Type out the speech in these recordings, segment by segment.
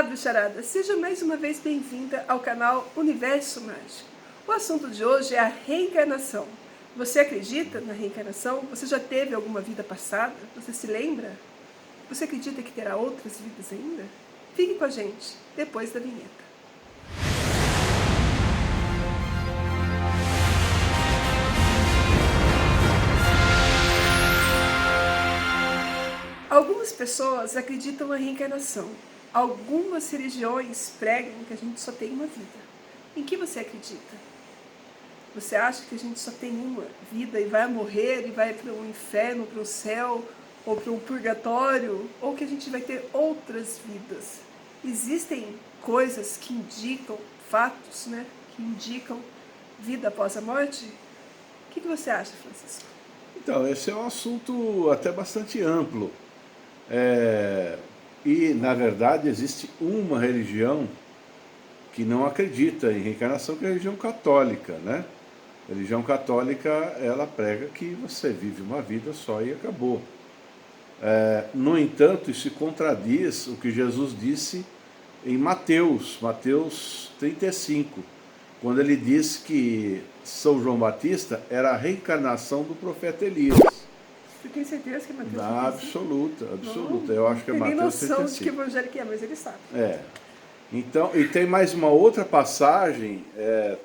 Olá, bruxarada! Seja mais uma vez bem-vinda ao canal Universo Mágico. O assunto de hoje é a reencarnação. Você acredita na reencarnação? Você já teve alguma vida passada? Você se lembra? Você acredita que terá outras vidas ainda? Fique com a gente, depois da vinheta. Algumas pessoas acreditam na reencarnação. Algumas religiões pregam que a gente só tem uma vida. Em que você acredita? Você acha que a gente só tem uma vida e vai morrer e vai para o inferno, para o céu, ou para um purgatório? Ou que a gente vai ter outras vidas? Existem coisas que indicam, fatos, né, que indicam vida após a morte? O que você acha, Francisco? Então, esse é um assunto até bastante amplo. E, na verdade, existe uma religião que não acredita em reencarnação, que é a religião católica, né? A religião católica, ela prega que você vive uma vida só e acabou. No entanto, isso contradiz o que Jesus disse em Mateus 35, quando ele disse que São João Batista era a reencarnação do profeta Elias. Você tem certeza que é Mateus 35? Absoluta. Não, Eu acho que é Mateus 35. Não tem nem noção 35. de que evangelho que é, mas ele sabe. Então, e tem mais uma outra passagem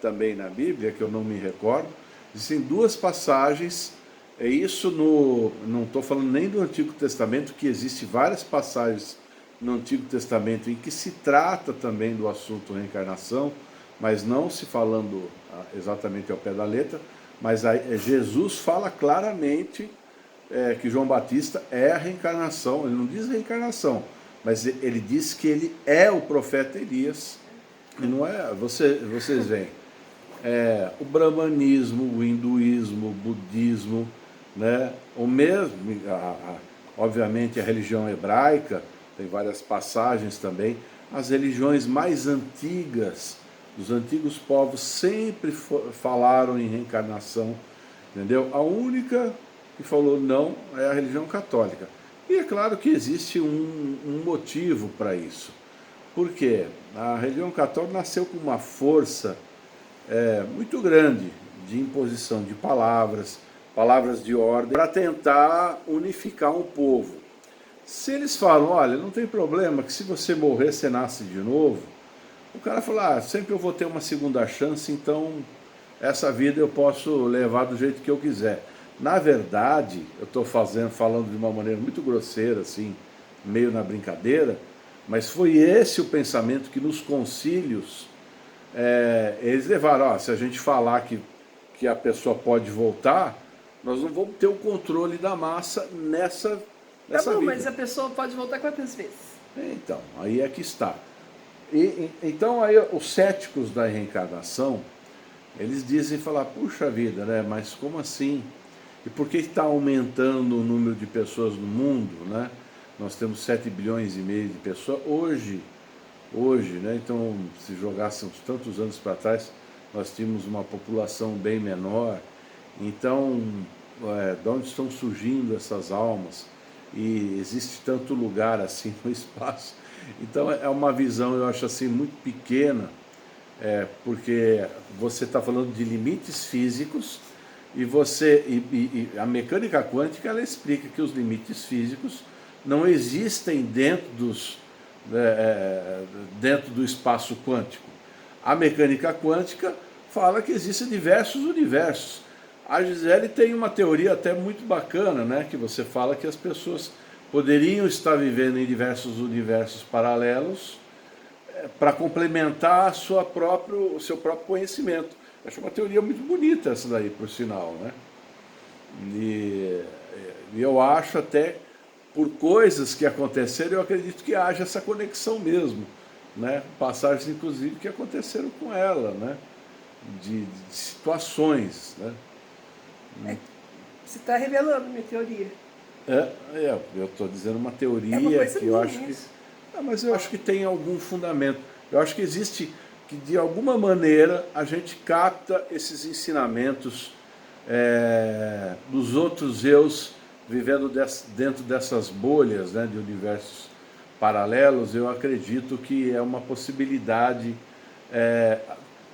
também na Bíblia, que eu não me recordo. Existem duas passagens, não estou falando nem do Antigo Testamento, que existe várias passagens no Antigo Testamento em que se trata também do assunto reencarnação, mas não se falando exatamente ao pé da letra, mas Jesus fala claramente que João Batista é a reencarnação. Ele não diz reencarnação, mas ele diz que ele é o profeta Elias. E não é, vocês veem, o brahmanismo, o hinduísmo, o budismo, né, o mesmo, obviamente a religião hebraica, tem várias passagens também, as religiões mais antigas, os antigos povos sempre falaram em reencarnação, entendeu? A única que falou não é a religião católica. E é claro que existe um motivo para isso. Por quê? A religião católica nasceu com uma força muito grande de imposição de palavras de ordem, para tentar unificar um povo. Se eles falam, olha, não tem problema, que se você morrer, você nasce de novo, o cara fala, sempre eu vou ter uma segunda chance, então essa vida eu posso levar do jeito que eu quiser. Na verdade, eu estou falando de uma maneira muito grosseira, assim, meio na brincadeira, mas foi esse o pensamento que nos concílios eles levaram. Se a gente falar que a pessoa pode voltar, nós não vamos ter o controle da massa nessa Tá bom, vida. mas a pessoa pode voltar quantas vezes? Então, aí é que está. Então, aí os céticos da reencarnação, eles dizem, puxa vida, né? Mas como assim? E por que está aumentando o número de pessoas no mundo, né? Nós temos 7 bilhões e meio de pessoas hoje, né? Então, se jogássemos tantos anos para trás, nós tínhamos uma população bem menor. Então, de onde estão surgindo essas almas? E existe tanto lugar assim no espaço. Então, é uma visão, eu acho assim, muito pequena, porque você está falando de limites físicos. E a mecânica quântica, ela explica que os limites físicos não existem dentro do espaço quântico. A mecânica quântica fala que existem diversos universos. A Gisele tem uma teoria até muito bacana, né, que você fala que as pessoas poderiam estar vivendo em diversos universos paralelos para complementar o seu próprio conhecimento. Acho uma teoria muito bonita essa daí, por sinal, né? E eu acho até, por coisas que aconteceram, eu acredito que haja essa conexão mesmo, né? Passagens, inclusive, que aconteceram com ela, né? De situações, né? Você está revelando minha teoria. Eu estou dizendo uma teoria que eu acho que... mas eu acho que tem algum fundamento. Eu acho que existe, que de alguma maneira a gente capta esses ensinamentos dos outros eus vivendo dentro dessas bolhas, né, de universos paralelos, eu acredito que é uma possibilidade.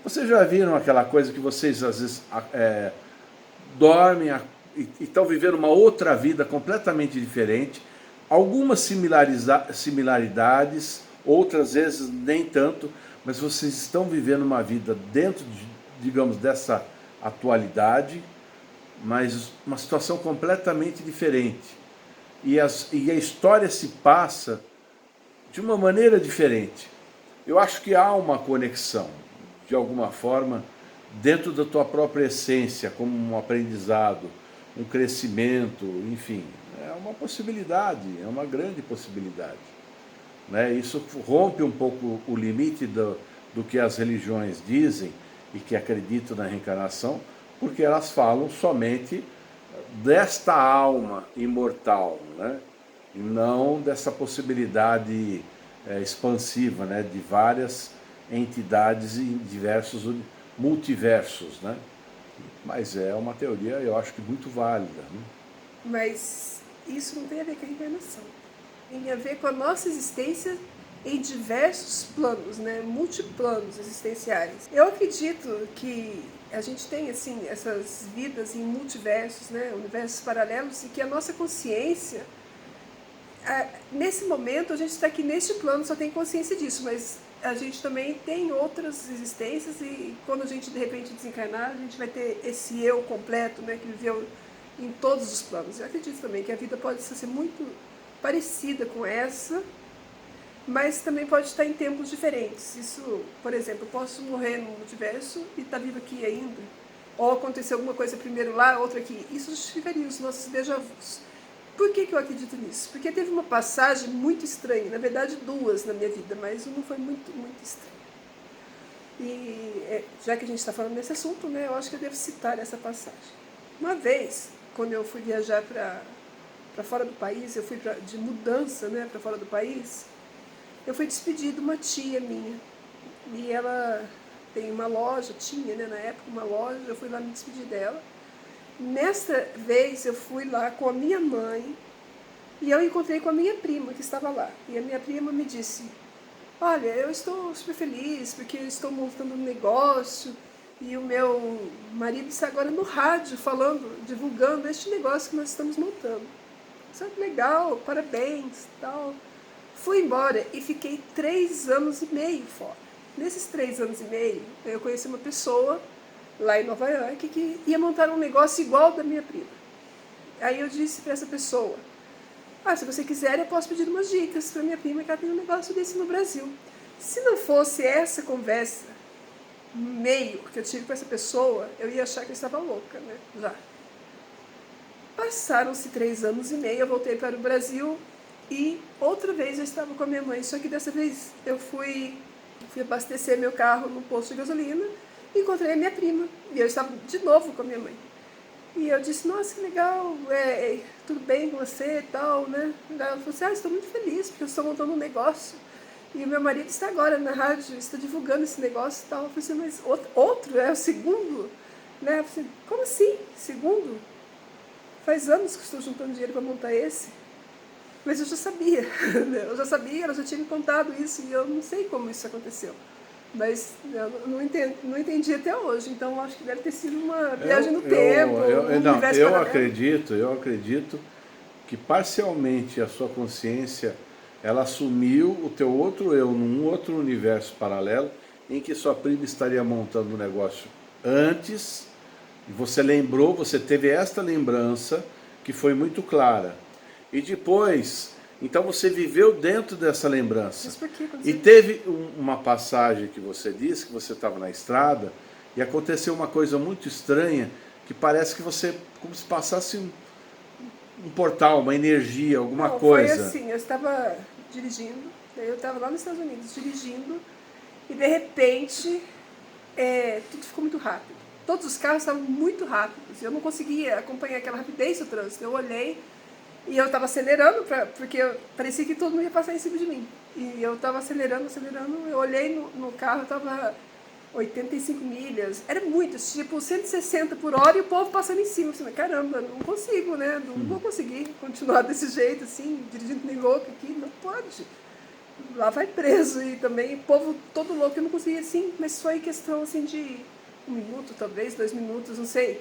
Vocês já viram aquela coisa que vocês às vezes dormem e estão vivendo uma outra vida completamente diferente, algumas similaridades, outras vezes nem tanto, mas vocês estão vivendo uma vida dentro, digamos, dessa atualidade, mas uma situação completamente diferente. E a história se passa de uma maneira diferente. Eu acho que há uma conexão, de alguma forma, dentro da tua própria essência, como um aprendizado, um crescimento, enfim. É uma possibilidade, é uma grande possibilidade. Né? Isso rompe um pouco o limite do que as religiões dizem e que acreditam na reencarnação, porque elas falam somente desta alma imortal, né? E não dessa possibilidade expansiva, né? De várias entidades em diversos multiversos, né? Mas é uma teoria, eu acho que muito válida, né? Mas isso não tem a ver com a reencarnação. Tem a ver com a nossa existência em diversos planos, né? Multiplanos existenciais. Eu acredito que a gente tem assim essas vidas em multiversos, né? Universos paralelos, e que a nossa consciência, nesse momento a gente está aqui neste plano, só tem consciência disso, mas a gente também tem outras existências, e quando a gente de repente desencarnar, a gente vai ter esse eu completo, né? Que viveu em todos os planos. Eu acredito também que a vida pode ser muito parecida com essa, mas também pode estar em tempos diferentes. Isso, por exemplo, eu posso morrer no multiverso e estar vivo aqui ainda. Ou acontecer alguma coisa primeiro lá, outra aqui. Isso justificaria os nossos déjà vus. Por que eu acredito nisso? Porque teve uma passagem muito estranha, na verdade duas na minha vida, mas uma foi muito estranha. E já que a gente está falando desse assunto, né, eu acho que eu devo citar essa passagem. Uma vez, quando eu fui viajar para fora do país, eu fui de mudança, né, para fora do país, eu fui despedir de uma tia minha. E ela tem uma loja, tinha, né, na época uma loja, eu fui lá me despedir dela. Nesta vez eu fui lá com a minha mãe e eu encontrei com a minha prima que estava lá. E a minha prima me disse: olha, eu estou super feliz porque eu estou montando um negócio e o meu marido está agora no rádio falando, divulgando este negócio que nós estamos montando. Sabe, legal, parabéns, tal. Fui embora e fiquei 3 anos e meio fora. Nesses 3 anos e meio, eu conheci uma pessoa lá em Nova York que ia montar um negócio igual ao da minha prima. Aí eu disse para essa pessoa: se você quiser, eu posso pedir umas dicas para minha prima, que ela tem um negócio desse no Brasil. Se não fosse essa conversa, meio que eu tive com essa pessoa, eu ia achar que eu estava louca, né? Já. Passaram-se 3 anos e meio, eu voltei para o Brasil e outra vez eu estava com a minha mãe, só que dessa vez eu fui abastecer meu carro no posto de gasolina e encontrei a minha prima. E eu estava de novo com a minha mãe. E eu disse: nossa, que legal, tudo bem com você e tal, né? Ela falou assim: estou muito feliz porque eu estou montando um negócio. E o meu marido está agora na rádio, está divulgando esse negócio e tal. Eu falei assim: mas outro? É o segundo? Né? Eu falei assim: como assim? Segundo? Faz anos que estou juntando dinheiro para montar esse. Mas eu já sabia, né? Eu já sabia, ela já tinha me contado isso e eu não sei como isso aconteceu. Mas eu não entendi até hoje, então acho que deve ter sido uma viagem no tempo. Eu acredito que parcialmente a sua consciência, ela assumiu o teu outro eu num outro universo paralelo, em que sua prima estaria montando um negócio antes, e você lembrou, você teve esta lembrança que foi muito clara. E depois, então você viveu dentro dessa lembrança. Mas por que E teve uma passagem que você disse, que você estava na estrada, e aconteceu uma coisa muito estranha, que parece que você, como se passasse um portal, uma energia, alguma coisa. Foi assim, eu estava dirigindo, eu estava lá nos Estados Unidos dirigindo, e de repente tudo ficou muito rápido. Todos os carros estavam muito rápidos, eu não conseguia acompanhar aquela rapidez do trânsito. Eu olhei e eu estava acelerando, porque parecia que todo mundo ia passar em cima de mim. E eu estava acelerando, eu olhei no carro, estava 85 milhas, era muito, tipo 160 por hora e o povo passando em cima. Eu falei: caramba, não consigo, né? Não vou conseguir continuar desse jeito, assim, dirigindo nem louco aqui, não pode. lá vai preso, e também o povo todo louco, eu não conseguia assim, mas foi questão assim de 1 minuto, talvez, 2 minutos, não sei.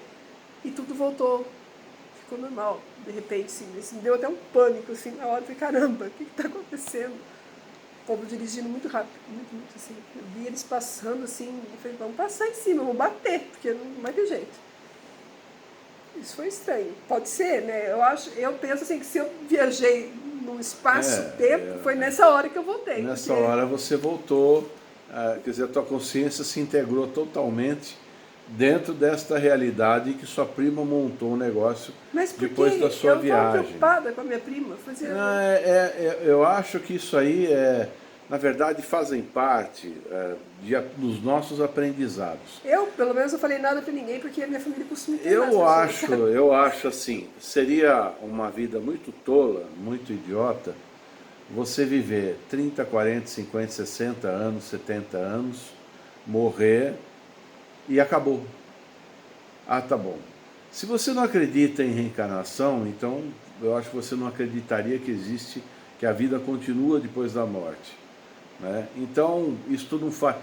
E tudo voltou, ficou normal, de repente, assim, deu até um pânico, assim, na hora, eu falei, caramba, o que está acontecendo? O povo dirigindo muito rápido, muito, muito, assim. Eu vi eles passando, assim, e falei, vamos passar em cima, vamos bater, porque não vai ter jeito. Isso foi estranho. Pode ser, né? Eu penso assim, que se eu viajei num espaço-tempo, foi nessa hora que eu voltei. Nessa porque... hora você voltou, quer dizer, a tua consciência se integrou totalmente dentro desta realidade que sua prima montou um negócio Mas porque depois da sua eu estava viagem. preocupada com a minha prima. Fazia... Eu acho que isso aí, na verdade, fazem parte dos nossos aprendizados. Eu, pelo menos, não falei nada para ninguém, porque a minha família costuma internar as pessoas. Eu acho assim, seria uma vida muito tola, muito idiota, você viver 30, 40, 50, 60 anos, 70 anos, morrer e acabou. Ah, tá bom. Se você não acredita em reencarnação, então eu acho que você não acreditaria que existe, que a vida continua depois da morte, né? Então, isso não faz.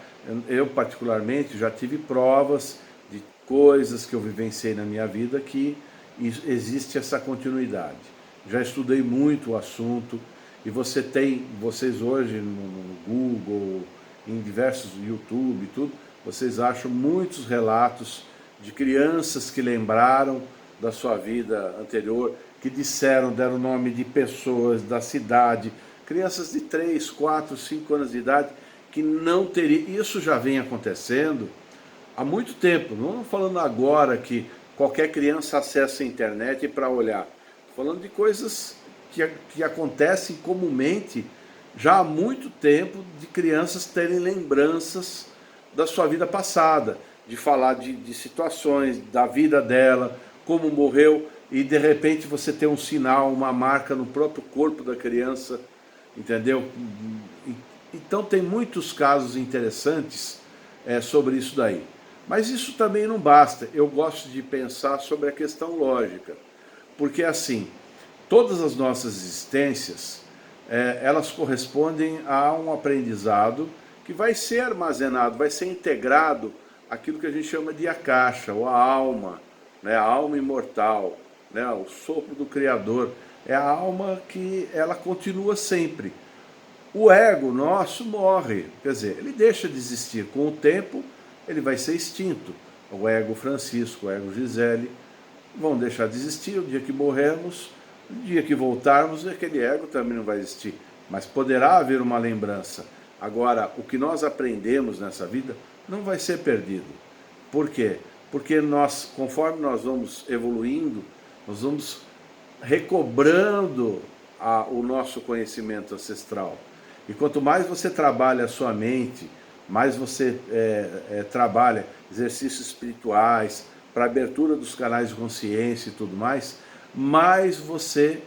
Eu, particularmente, já tive provas de coisas que eu vivenciei na minha vida que existe essa continuidade. Já estudei muito o assunto e vocês hoje no Google, em diversos YouTube e tudo, vocês acham muitos relatos de crianças que lembraram da sua vida anterior, que deram nome de pessoas, da cidade, crianças de 3, 4, 5 anos de idade, que não teria. Isso já vem acontecendo há muito tempo, não estou falando agora que qualquer criança acessa a internet para olhar, estou falando de coisas que acontecem comumente já há muito tempo, de crianças terem lembranças da sua vida passada, de falar de situações, da vida dela, como morreu, e de repente você tem um sinal, uma marca no próprio corpo da criança, entendeu? Então tem muitos casos interessantes sobre isso daí. Mas isso também não basta. Eu gosto de pensar sobre a questão lógica, porque assim, todas as nossas existências, elas correspondem a um aprendizado que vai ser armazenado, vai ser integrado àquilo que a gente chama de a caixa, ou a alma, né? A alma imortal, né? O sopro do Criador. É a alma que ela continua sempre. O ego nosso morre, quer dizer, ele deixa de existir. Com o tempo, ele vai ser extinto. O ego Francisco, o ego Gisele vão deixar de existir. O dia que morrermos, o dia que voltarmos, aquele ego também não vai existir. Mas poderá haver uma lembrança. Agora, o que nós aprendemos nessa vida não vai ser perdido. Por quê? Porque nós, conforme nós vamos evoluindo, nós vamos recobrando o nosso conhecimento ancestral. E quanto mais você trabalha a sua mente, mais você trabalha exercícios espirituais, para abertura dos canais de consciência e tudo mais você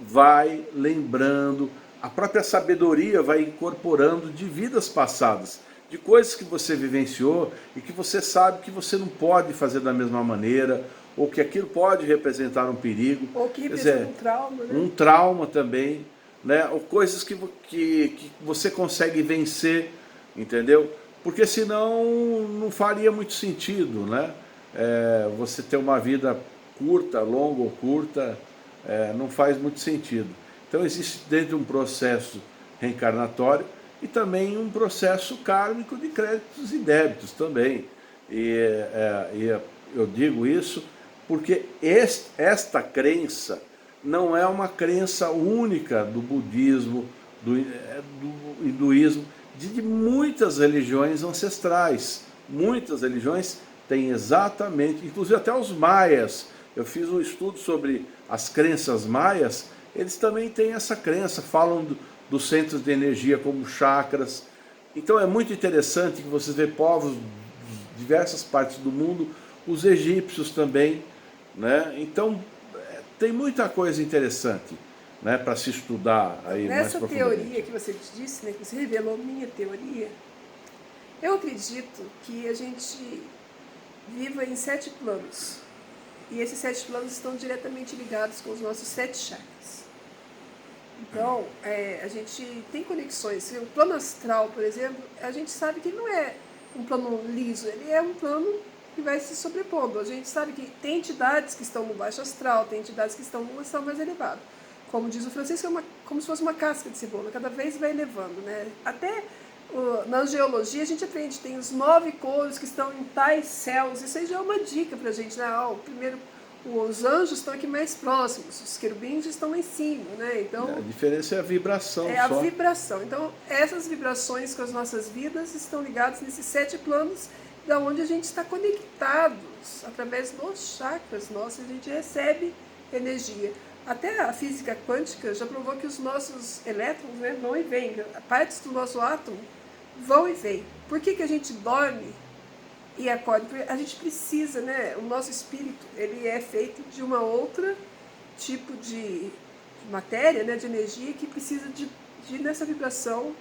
vai lembrando, a própria sabedoria vai incorporando de vidas passadas, de coisas que você vivenciou e que você sabe que você não pode fazer da mesma maneira, ou que aquilo pode representar um perigo. Ou que representa um trauma, né? Um trauma também, né? Ou coisas que você consegue vencer, entendeu? Porque senão não faria muito sentido, né? Você ter uma vida curta, longa ou curta, não faz muito sentido. Então existe desde um processo reencarnatório e também um processo kármico de créditos e débitos também. E eu digo isso porque esta crença não é uma crença única do budismo, do hinduísmo, de muitas religiões ancestrais. Muitas religiões têm exatamente, inclusive até os maias. Eu fiz um estudo sobre as crenças maias, eles também têm essa crença, falam dos centros de energia como chakras. Então é muito interessante que você vê povos de diversas partes do mundo, os egípcios também, né? Então tem muita coisa interessante, né, para se estudar aí mais profundamente. Nessa teoria que você disse, né, que você revelou minha teoria, eu acredito que a gente viva em 7 planos. E esses 7 planos estão diretamente ligados com os nossos 7 chakras. Então, a gente tem conexões. O plano astral, por exemplo, a gente sabe que não é um plano liso, ele é um plano que vai se sobrepondo. A gente sabe que tem entidades que estão no baixo astral, tem entidades que estão no astral mais elevado. Como diz o Francisco, é como se fosse uma casca de cebola, cada vez vai elevando, né? Até na angiologia a gente aprende, tem os 9 cores que estão em tais céus. Isso aí já é uma dica pra gente, né? Primeiro, os anjos estão aqui mais próximos, os querubins estão lá em cima, né? Então, A diferença é a vibração é a só. vibração. Então, essas vibrações com as nossas vidas estão ligadas nesses 7 planos, da onde a gente está conectados através dos chakras nossos, a gente recebe energia. Até a física quântica já provou que os nossos elétrons, né, vão e vêm, partes do nosso átomo vão e vêm. Por que a gente dorme e acorda? Porque a gente precisa, né? O nosso espírito, ele é feito de uma outra tipo de matéria, né, de energia, que precisa de nessa vibração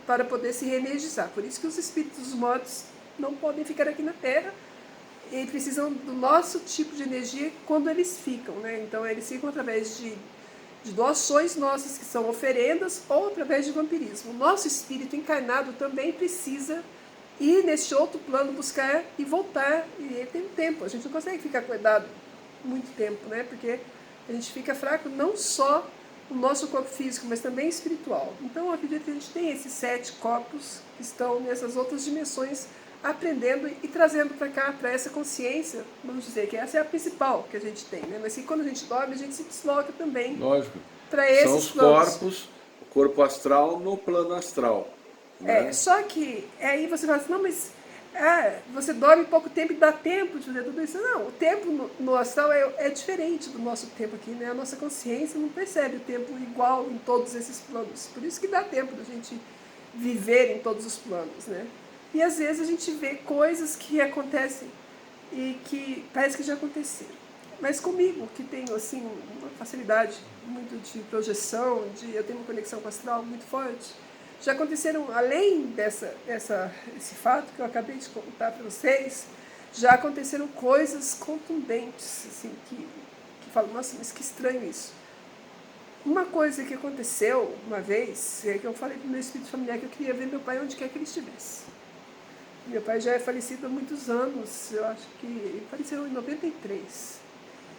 para poder se reenergizar. Por isso que os espíritos mortos não podem ficar aqui na Terra, e precisam do nosso tipo de energia quando eles ficam, né? Então eles ficam através de doações nossas, que são oferendas, ou através de vampirismo. O nosso espírito encarnado também precisa ir nesse outro plano, buscar e voltar, e ele tem um tempo. A gente não consegue ficar acordado muito tempo, né? Porque a gente fica fraco não só no nosso corpo físico, mas também espiritual. Então eu acredito que a gente tem esses 7 corpos que estão nessas outras dimensões, aprendendo e trazendo para cá, para essa consciência, vamos dizer que essa é a principal que a gente tem, né? Mas que quando a gente dorme, a gente se desloca também para esses São os planos. corpos, o corpo astral no plano astral. Né? Só que aí você fala assim, não, mas você dorme pouco tempo e dá tempo de fazer tudo isso. Não, o tempo no astral é diferente do nosso tempo aqui, né? A nossa consciência não percebe o tempo igual em todos esses planos. Por isso que dá tempo da gente viver em todos os planos, né? E às vezes a gente vê coisas que acontecem e que parece que já aconteceram. Mas comigo, que tenho assim, uma facilidade muito de projeção, eu tenho uma conexão com o astral muito forte, já aconteceram, além esse fato que eu acabei de contar para vocês, já aconteceram coisas contundentes, assim, que falam, nossa, mas que estranho isso. Uma coisa que aconteceu uma vez, é que eu falei para o meu espírito familiar que eu queria ver meu pai onde quer que ele estivesse. Meu pai já é falecido há muitos anos, eu acho que ele faleceu em 93.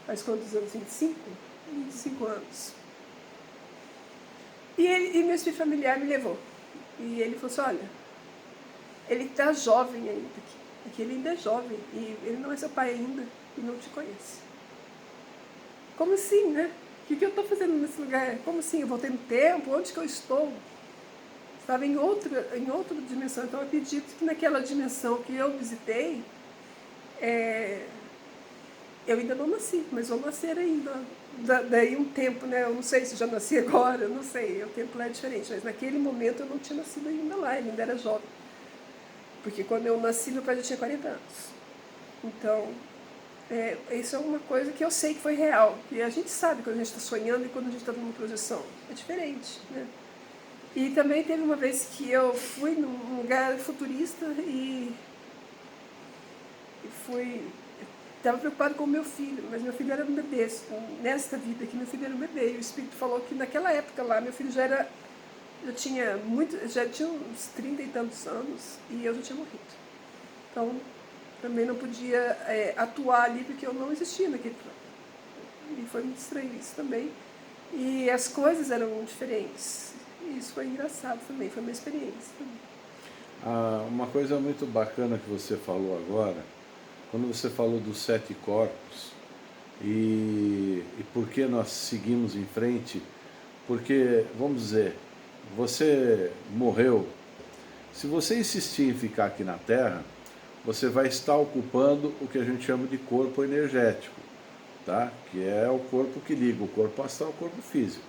Faz quantos anos? 25? 25 anos. E meu espírito familiar me levou. E ele falou assim, olha, ele está jovem ainda aqui ele ainda é jovem, e ele não é seu pai ainda, e não te conhece. Como assim, né? O que eu estou fazendo nesse lugar? Como assim? Eu voltei no tempo? Onde que eu estou? Estava em outra dimensão. Então eu acredito que naquela dimensão que eu visitei, eu ainda não nasci, mas vou nascer ainda. Daí um tempo, né? Eu não sei se já nasci agora, eu não sei, o tempo lá é diferente, mas naquele momento eu não tinha nascido ainda lá, ele ainda era jovem. Porque quando eu nasci, meu pai já tinha 40 anos. Então, isso é uma coisa que eu sei que foi real. E a gente sabe quando a gente está sonhando e quando a gente está numa projeção. É diferente, né? E também teve uma vez que eu fui num lugar futurista e fui... Estava preocupado com o meu filho, mas meu filho era um bebê. Nesta vida aqui, meu filho era um bebê. E o Espírito falou que naquela época lá, meu filho já tinha uns 30 e tantos anos e eu já tinha morrido. Então, também não podia atuar ali porque eu não existia naquele plano. E foi muito estranho isso também. E as coisas eram diferentes. E isso foi engraçado também, foi uma experiência também. Uma coisa muito bacana que você falou agora, quando você falou dos 7 corpos e por que nós seguimos em frente, porque, vamos dizer, você morreu, se você insistir em ficar aqui na Terra, você vai estar ocupando o que a gente chama de corpo energético, tá? Que é o corpo que liga o corpo astral ao corpo físico.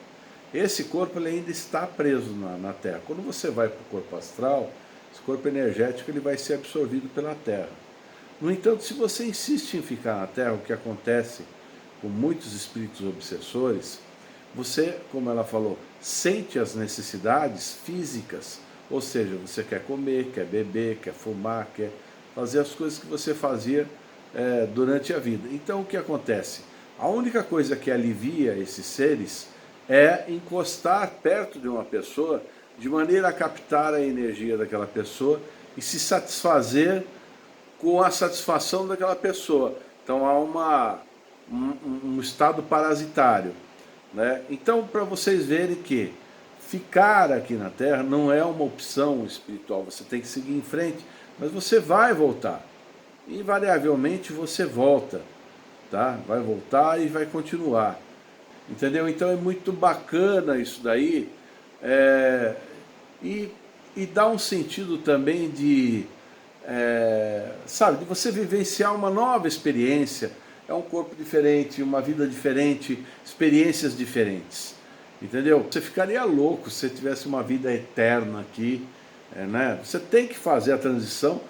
Esse corpo ele ainda está preso na Terra. Quando você vai para o corpo astral, esse corpo energético ele vai ser absorvido pela Terra. No entanto, se você insiste em ficar na Terra, o que acontece com muitos espíritos obsessores, você, como ela falou, sente as necessidades físicas, ou seja, você quer comer, quer beber, quer fumar, quer fazer as coisas que você fazia durante a vida. Então o que acontece? A única coisa que alivia esses seres é encostar perto de uma pessoa de maneira a captar a energia daquela pessoa e se satisfazer com a satisfação daquela pessoa. Então há um estado parasitário, né? Então, para vocês verem que ficar aqui na Terra não é uma opção espiritual, você tem que seguir em frente, mas você vai voltar. Invariavelmente você volta, tá? Vai voltar e vai continuar. Entendeu? Então é muito bacana isso daí, é, e, e dá um sentido também de, sabe, de você vivenciar uma nova experiência. É um corpo diferente, uma vida diferente, experiências diferentes. Entendeu? Você ficaria louco se você tivesse uma vida eterna aqui, né? Você tem que fazer a transição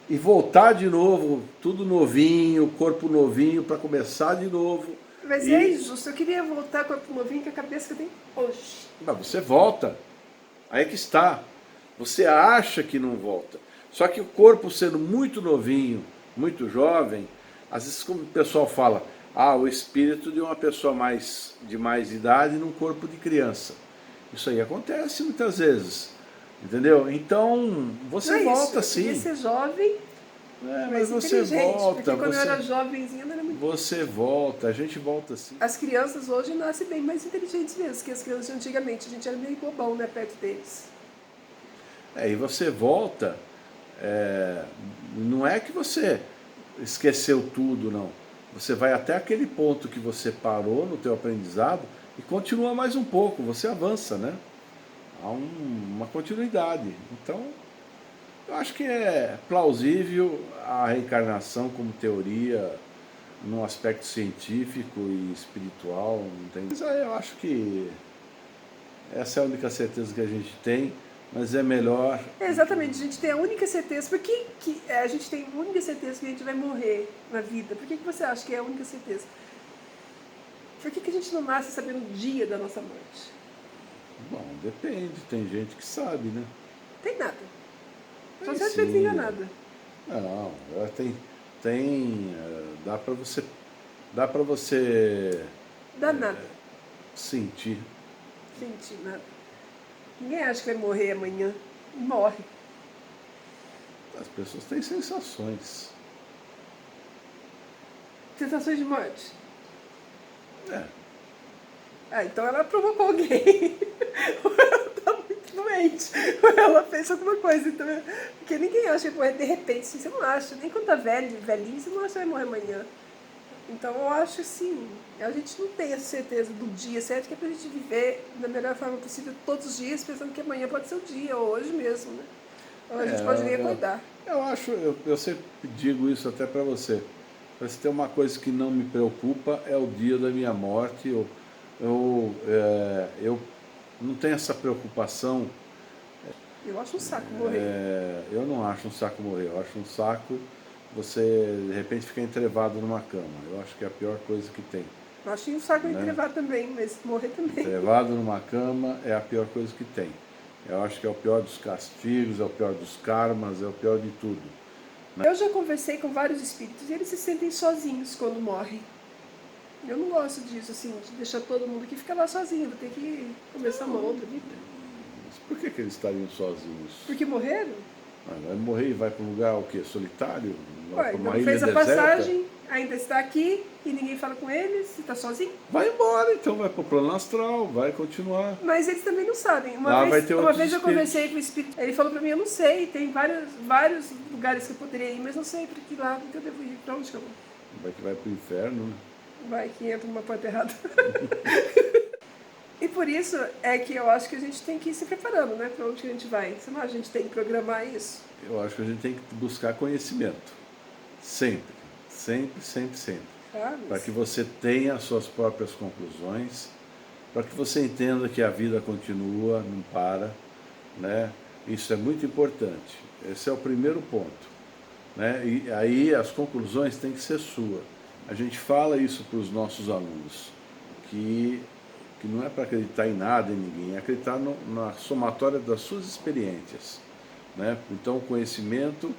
e voltar de novo, tudo novinho, corpo novinho, para começar de novo. Mas é injusto, eu queria voltar com o novinho com a cabeça que eu tenho hoje. Mas você volta, aí é que está. Você acha que não volta. Só que o corpo sendo muito novinho, muito jovem, às vezes como o pessoal fala, o espírito de uma pessoa de mais idade num corpo de criança. Isso aí acontece muitas vezes, entendeu? Então, você não é volta isso, eu queria sim. ser jovem, Mas você volta. porque quando eu era jovenzinha não era muito... Você volta, a gente volta sim. As crianças hoje nascem bem mais inteligentes mesmo que as crianças de antigamente. A gente era meio bobão, né, perto deles. E você volta, não é que você esqueceu tudo, não. Você vai até aquele ponto que você parou no teu aprendizado e continua mais um pouco, você avança, né? Há uma continuidade. Então, eu acho que é plausível a reencarnação como teoria no aspecto científico e espiritual, não tem. Mas eu acho que essa é a única certeza que a gente tem, mas é melhor. Exatamente, a gente tem a única certeza. Por que a gente tem a única certeza que a gente vai morrer na vida? Por que você acha que é a única certeza? Por que a gente não nasce sabendo o dia da nossa morte? Bom, depende, tem gente que sabe, né? Tem nada. Só Tem se sim. estiver enganada. Não, dá para você Dá nada. sentir. Sentir nada. Ninguém acha que vai morrer amanhã. E morre. As pessoas têm sensações. Sensações de morte. Então ela provocou alguém. Ou ela tá muito doente. Ou ela fez alguma coisa. Então, porque ninguém acha que vai morrer de repente. Você não acha. Nem quando tá velhinho, você não acha que vai morrer amanhã. Então eu acho assim, a gente não tem a certeza do dia certo, que é pra gente viver da melhor forma possível todos os dias, pensando que amanhã pode ser o dia, ou hoje mesmo, né? Ou a gente pode nem acordar. Eu sempre digo isso até para você. Se tem uma coisa que não me preocupa é o dia da minha morte. Eu não tenho essa preocupação. Eu acho um saco morrer. Eu não acho um saco morrer, eu acho um saco você de repente ficar entrevado numa cama. Eu acho que é a pior coisa que tem. Eu acho um saco entrevar também, mas morrer também. Entrevado numa cama é a pior coisa que tem. Eu acho que é o pior dos castigos, é o pior dos karmas, é o pior de tudo. Eu já conversei com vários espíritos e eles se sentem sozinhos quando morrem. Eu não gosto disso, assim, de deixar todo mundo aqui ficar lá sozinho, vou ter que começar uma outra vida. Mas por que eles estariam sozinhos? Porque morreram? Vai morrer e vai para um lugar o quê? Solitário? Ué, Uma não ilha fez a deserta? passagem, ainda está aqui e ninguém fala com eles, e está sozinho. Vai embora, então vai para o plano astral, vai continuar. Mas eles também não sabem. Lá vai ter Uma outros vez eu espíritos. conversei com o espírito, ele falou pra mim, eu não sei, tem vários lugares que eu poderia ir, mas não sei para que lado que eu devo ir, pra onde que eu vou. Vai que vai para o inferno, né? Vai que entra numa porta errada. E por isso é que eu acho que a gente tem que ir se preparando, né? Para onde que a gente vai. Senão a gente tem que programar isso. Eu acho que a gente tem que buscar conhecimento. Sempre. Sempre, sempre, sempre. Para que você tenha as suas próprias conclusões, para que você entenda que a vida continua, não para, né? Isso é muito importante. Esse é o primeiro ponto, né? E aí as conclusões têm que ser suas. A gente fala isso para os nossos alunos, que não é para acreditar em nada, em ninguém, é acreditar na somatória das suas experiências, né? Então o conhecimento,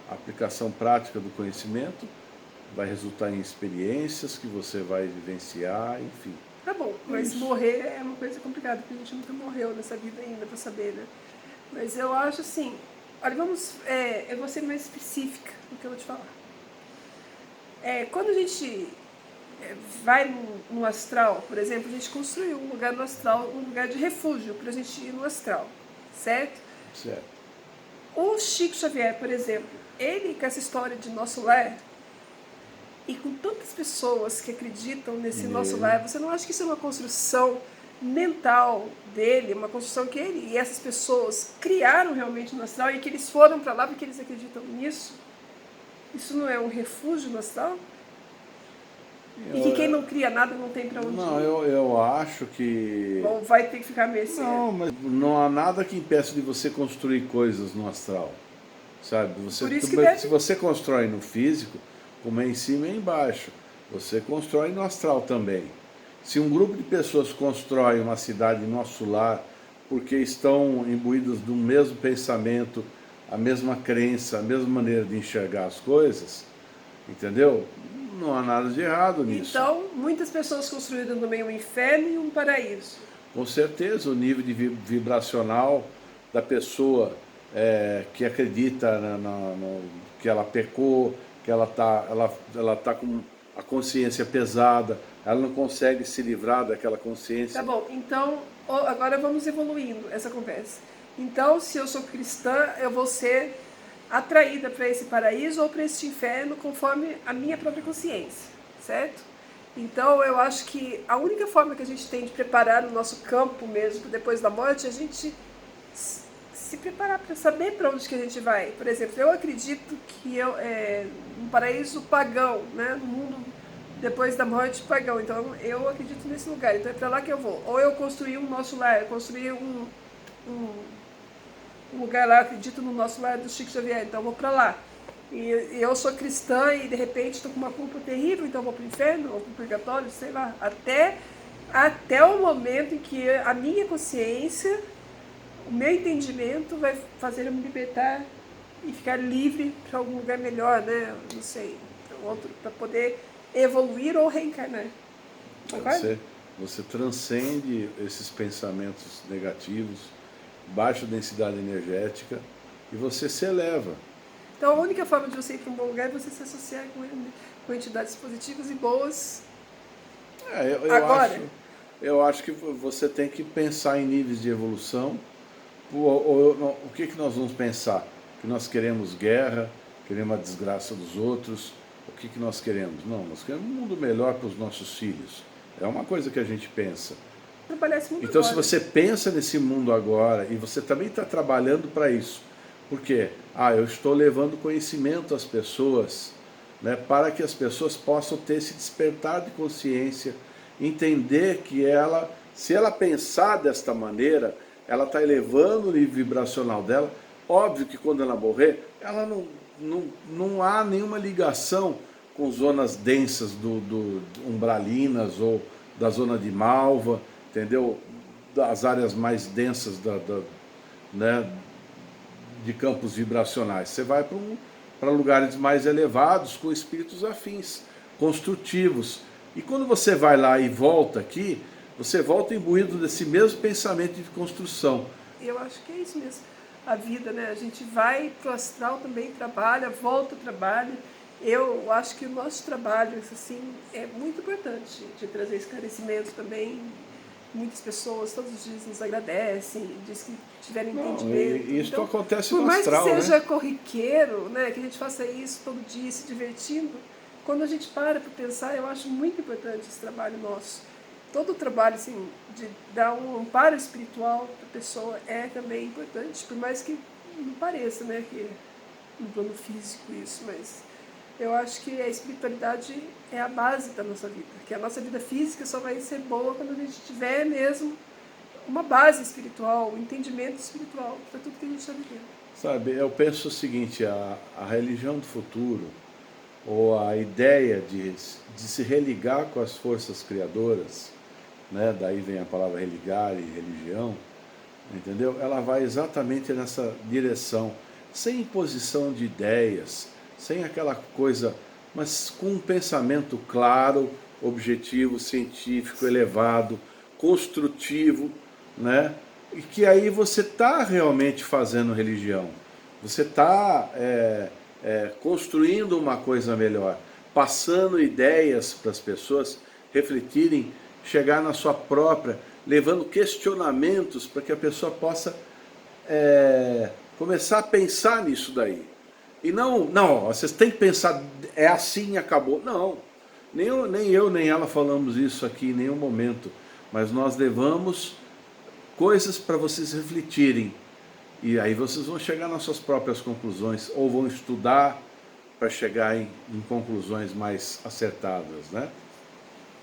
a aplicação prática do conhecimento vai resultar em experiências que você vai vivenciar, enfim. Tá bom, mas morrer é uma coisa complicada, porque a gente nunca morreu nessa vida ainda para saber, né? Mas eu acho assim, olha, eu vou ser mais específica no que eu vou te falar. Quando a gente vai no astral, por exemplo, a gente construiu um lugar no astral, um lugar de refúgio para a gente ir no astral, certo? Certo. O Chico Xavier, por exemplo, ele com essa história de nosso lar, e com tantas pessoas que acreditam nesse nosso lar, você não acha que isso é uma construção mental dele, uma construção que ele e essas pessoas criaram realmente no astral e que eles foram para lá porque eles acreditam nisso? Isso não é um refúgio no astral? E que quem não cria nada não tem para onde Não, ir? eu acho que... Ou vai ter que ficar meio assim. Não, mas não há nada que impeça de você construir coisas no astral, sabe? Por isso que Se você constrói no físico, como é em cima e é embaixo, você constrói no astral também. Se um grupo de pessoas constrói uma cidade nosso lar porque estão imbuídos do mesmo pensamento, a mesma crença, a mesma maneira de enxergar as coisas, entendeu? Não há nada de errado nisso. Então, muitas pessoas construíram no meio um inferno e um paraíso. Com certeza, o nível de vibracional da pessoa que acredita que ela pecou, que ela tá com a consciência pesada, ela não consegue se livrar daquela consciência. Tá bom, então agora vamos evoluindo essa conversa. Então, se eu sou cristã, eu vou ser atraída para esse paraíso ou para este inferno conforme a minha própria consciência, certo? Então, eu acho que a única forma que a gente tem de preparar o nosso campo mesmo depois da morte é a gente se preparar para saber para onde que a gente vai. Por exemplo, eu acredito que um paraíso pagão, né, no mundo depois da morte pagão. Então, eu acredito nesse lugar. Então, é para lá que eu vou. Ou eu construir um nosso lar, eu construir um lugar lá, eu acredito no nosso lar do Chico Xavier, então eu vou para lá. E eu sou cristã e de repente estou com uma culpa terrível, então eu vou para o inferno ou para o purgatório, sei lá. Até o momento em que a minha consciência, o meu entendimento vai fazer eu me libertar e ficar livre para algum lugar melhor, né? Não sei, para poder evoluir ou reencarnar. Você transcende esses pensamentos negativos, baixa densidade energética, e você se eleva. Então a única forma de você ir para um bom lugar é você se associar com entidades positivas e boas. Agora, eu acho que você tem que pensar em níveis de evolução. O que nós vamos pensar? Que nós queremos guerra, queremos a desgraça dos outros. O que nós queremos? Não, nós queremos um mundo melhor para os nossos filhos. É uma coisa que a gente pensa. Trabalhar esse mundo então, agora. Se você pensa nesse mundo agora e você também está trabalhando para isso, por quê? Eu estou levando conhecimento às pessoas, né, para que as pessoas possam ter esse despertar de consciência, entender que se ela pensar desta maneira, ela está elevando o nível vibracional dela. Óbvio que quando ela morrer, ela não há nenhuma ligação com zonas densas do umbralinas ou da zona de Malva, entendeu? Das áreas mais densas né, de campos vibracionais. Você vai para lugares mais elevados, com espíritos afins, construtivos. E quando você vai lá e volta aqui, você volta imbuído desse mesmo pensamento de construção. Eu acho que é isso mesmo. A vida, né? A gente vai para o astral também, trabalha, volta, trabalha. Eu acho que o nosso trabalho, assim, é muito importante de trazer esclarecimento também. Muitas pessoas todos os dias nos agradecem, diz que tiveram entendimento. Isso então, acontece no astral, por mais que seja, né, corriqueiro, né, que a gente faça isso todo dia, se divertindo, quando a gente para pensar, eu acho muito importante esse trabalho nosso. Todo o trabalho, assim, de dar um amparo espiritual para a pessoa é também importante, por mais que não pareça, né, que no plano físico isso, mas eu acho que a espiritualidade é a base da nossa vida, que a nossa vida física só vai ser boa quando a gente tiver mesmo uma base espiritual, um entendimento espiritual para tudo que a gente está vivendo. Sabe, eu penso o seguinte, a religião do futuro, ou a ideia de se religar com as forças criadoras, né, daí vem a palavra religar e religião, entendeu? Ela vai exatamente nessa direção, sem imposição de ideias, sem aquela coisa, mas com um pensamento claro, objetivo, científico, elevado, construtivo, né? E que aí você está realmente fazendo religião. Você está construindo uma coisa melhor, passando ideias para as pessoas refletirem, chegar na sua própria, levando questionamentos para que a pessoa possa começar a pensar nisso daí. E não, vocês têm que pensar, é assim e acabou. Não, nem ela falamos isso aqui em nenhum momento, mas nós levamos coisas para vocês refletirem. E aí vocês vão chegar nas suas próprias conclusões, ou vão estudar para chegar em conclusões mais acertadas, né?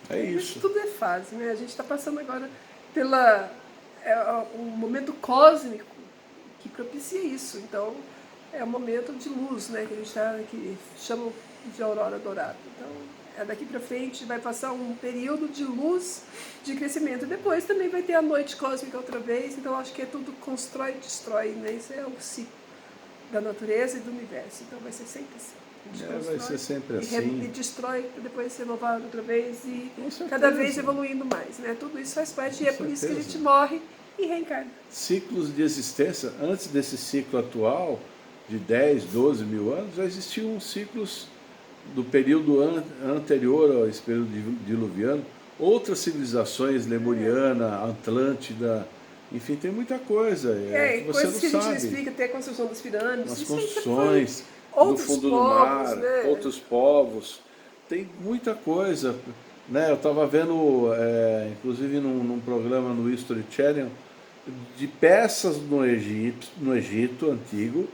É isso. Tudo é fase, né? A gente está passando agora pela um momento cósmico que propicia isso. Então, é um momento de luz, né? Que a gente está que chamam de aurora dourada. Então, daqui para frente vai passar um período de luz, de crescimento. Depois também vai ter a noite cósmica outra vez. Então, acho que é tudo constrói e destrói, né? Isso é o ciclo da natureza e do universo. Então, vai ser sempre assim. Vai ser sempre assim. E destrói para depois ser renovado outra vez e cada vez evoluindo mais, né? Tudo isso faz parte e é por isso que a gente morre e reencarna. Ciclos de existência, antes desse ciclo atual, de 10, 12 mil anos, já existiam ciclos do período anterior a esse período diluviano, outras civilizações, Lemuriana, Atlântida, enfim, tem muita coisa. Que você coisas não que a gente sabe. não explica, até a construção das pirâmides. As construções, no fundo povos, do mar, né? outros povos, tem muita coisa. Né? Eu estava vendo, inclusive num programa no History Channel, de peças no Egito Antigo,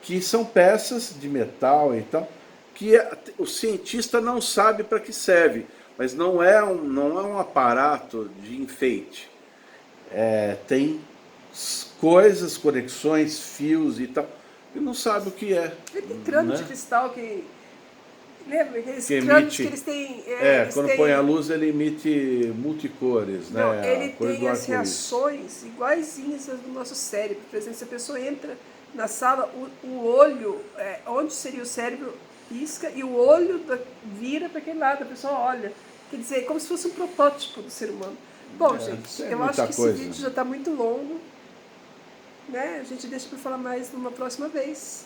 que são peças de metal e tal, que o cientista não sabe para que serve, mas não é um aparato de enfeite. Tem coisas, conexões, fios e tal, e não sabe o que é. Ele tem crânio, né? De cristal que... Lembra? Aqueles crânios que eles têm... quando põe a luz ele emite multicores. Não, né? Ele tem as reações iguaizinhas às do nosso cérebro. Por exemplo, se a pessoa entra na sala, o olho, onde seria o cérebro, pisca e o olho vira para aquele lado, a pessoa olha. Quer dizer, como se fosse um protótipo do ser humano. Bom, gente, eu acho que esse vídeo já está muito longo. Né? A gente deixa para falar mais numa próxima vez.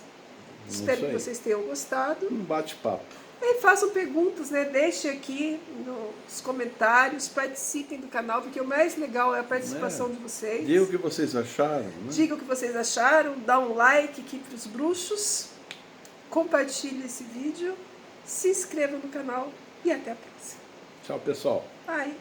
Espero que vocês tenham gostado. Um bate-papo. Façam perguntas, né? Deixem aqui nos comentários, participem do canal, porque o mais legal é a participação de vocês. Diga o que vocês acharam. Né? Diga o que vocês acharam, dá um like aqui para os bruxos, compartilhe esse vídeo, se inscreva no canal e até a próxima. Tchau, pessoal. Bye.